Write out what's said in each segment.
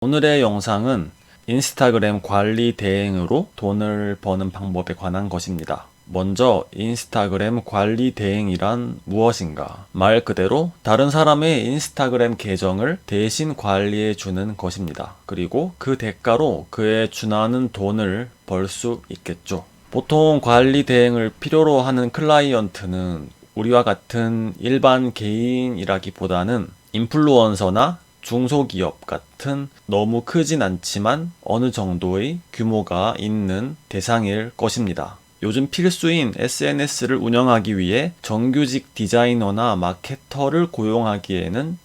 오늘의 영상은 인스타그램 관리 대행으로 돈을 버는 방법에 관한 것입니다. 먼저 인스타그램 관리 대행이란 무엇인가? 말 그대로 다른 사람의 인스타그램 계정을 대신 관리해 주는 것입니다. 그리고 그 대가로 그에 준하는 돈을 벌 수 있겠죠. 보통 관리 대행을 필요로 하는 클라이언트는 우리와 같은 일반 개인이라기보다는 인플루언서나 중소기업 같은 너무 크진 않지만 어느 정도의 규모가 있는 대상일 것입니다. 요즘 필수인 SNS를 운영하기 위해 정규직 디자이너나 마케터를 고용하기에는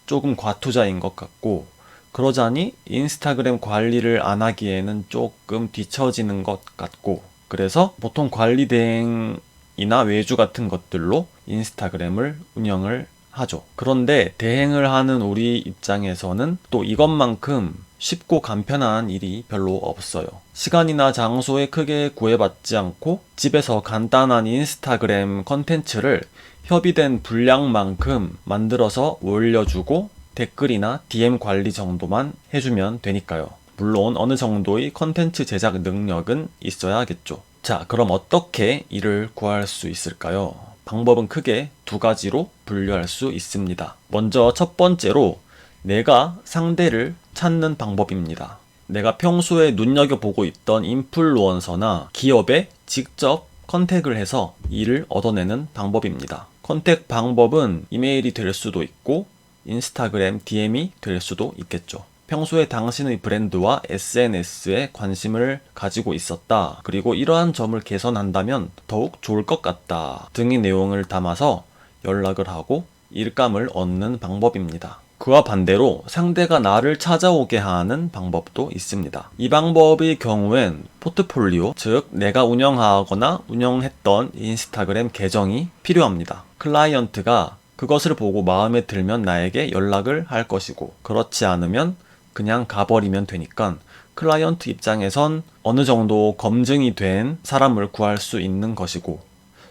조금 과투자인 것 같고, 그러자니 인스타그램 관리를 안 하기에는 조금 뒤처지는 것 같고, 그래서 보통 관리 대행이나 외주 같은 것들로 인스타그램을 운영을 하죠. 그런데 대행을 하는 우리 입장에서는 또 이것만큼 쉽고 간편한 일이 별로 없어요. 시간이나 장소에 크게 구애받지 않고 집에서 간단한 인스타그램 컨텐츠를 협의된 분량만큼 만들어서 올려주고 댓글이나 DM 관리 정도만 해주면 되니까요. 물론 어느 정도의 컨텐츠 제작 능력은 있어야겠죠. 자, 그럼 어떻게 이를 구할 수 있을까요? 방법은 크게 두 가지로 분류할 수 있습니다. 먼저 첫 번째로 내가 상대를 찾는 방법입니다. 내가 평소에 눈여겨보고 있던 인플루언서나 기업에 직접 컨택을 해서 일을 얻어내는 방법입니다. 컨택 방법은 이메일이 될 수도 있고 인스타그램 DM이 될 수도 있겠죠. 평소에 당신의 브랜드와 SNS에 관심을 가지고 있었다. 그리고 이러한 점을 개선한다면 더욱 좋을 것 같다. 등의 내용을 담아서 연락을 하고 일감을 얻는 방법입니다. 그와 반대로 상대가 나를 찾아오게 하는 방법도 있습니다. 이 방법의 경우엔 포트폴리오, 즉 내가 운영하거나 운영했던 인스타그램 계정이 필요합니다. 클라이언트가 그것을 보고 마음에 들면 나에게 연락을 할 것이고, 그렇지 않으면 그냥 가버리면 되니까 클라이언트 입장에선 어느 정도 검증이 된 사람을 구할 수 있는 것이고,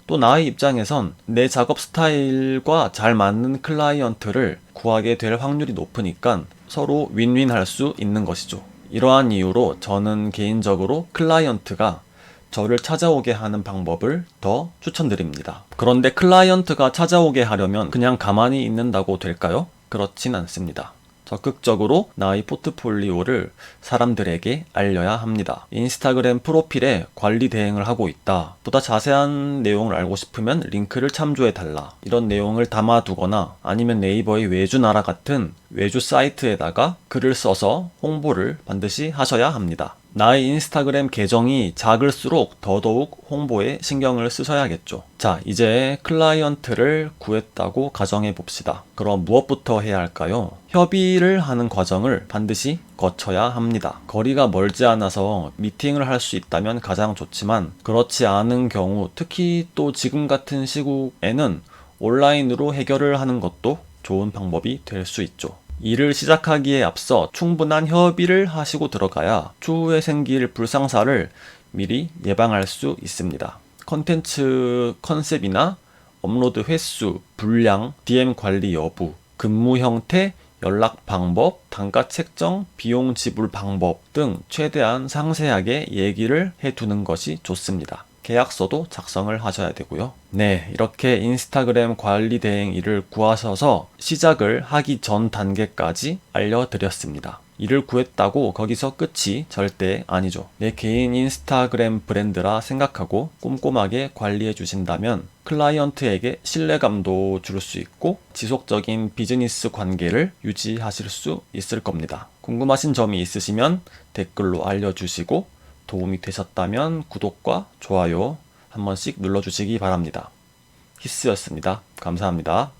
또 나의 입장에선 내 작업 스타일과 잘 맞는 클라이언트를 구하게 될 확률이 높으니까 서로 윈윈 할 수 있는 것이죠. 이러한 이유로 저는 개인적으로 클라이언트가 저를 찾아오게 하는 방법을 더 추천드립니다. 그런데 클라이언트가 찾아오게 하려면 그냥 가만히 있는다고 될까요? 그렇진 않습니다. 적극적으로 나의 포트폴리오를 사람들에게 알려야 합니다. 인스타그램 프로필에 관리 대행을 하고 있다. 보다 자세한 내용을 알고 싶으면 링크를 참조해달라. 이런 내용을 담아두거나 아니면 네이버의 외주나라 같은 외주 사이트에다가 글을 써서 홍보를 반드시 하셔야 합니다. 나의 인스타그램 계정이 작을수록 더더욱 홍보에 신경을 쓰셔야겠죠. 자, 이제 클라이언트를 구했다고 가정해 봅시다. 그럼 무엇부터 해야 할까요? 협의를 하는 과정을 반드시 거쳐야 합니다. 거리가 멀지 않아서 미팅을 할 수 있다면 가장 좋지만, 그렇지 않은 경우, 특히 또 지금 같은 시국에는 온라인으로 해결을 하는 것도 좋은 방법이 될 수 있죠. 일을 시작하기에 앞서 충분한 협의를 하시고 들어가야 추후에 생길 불상사를 미리 예방할 수 있습니다. 컨텐츠 컨셉이나 업로드 횟수, 분량, DM 관리 여부, 근무 형태, 연락 방법, 단가 책정, 비용 지불 방법 등 최대한 상세하게 얘기를 해두는 것이 좋습니다. 계약서도 작성을 하셔야 되고요. 네, 이렇게 인스타그램 관리 대행 일을 구하셔서 시작을 하기 전 단계까지 알려드렸습니다. 일을 구했다고 거기서 끝이 절대 아니죠. 내 개인 인스타그램 브랜드라 생각하고 꼼꼼하게 관리해 주신다면 클라이언트에게 신뢰감도 줄 수 있고 지속적인 비즈니스 관계를 유지하실 수 있을 겁니다. 궁금하신 점이 있으시면 댓글로 알려주시고, 도움이 되셨다면 구독과 좋아요 한 번씩 눌러주시기 바랍니다. 히스였습니다. 감사합니다.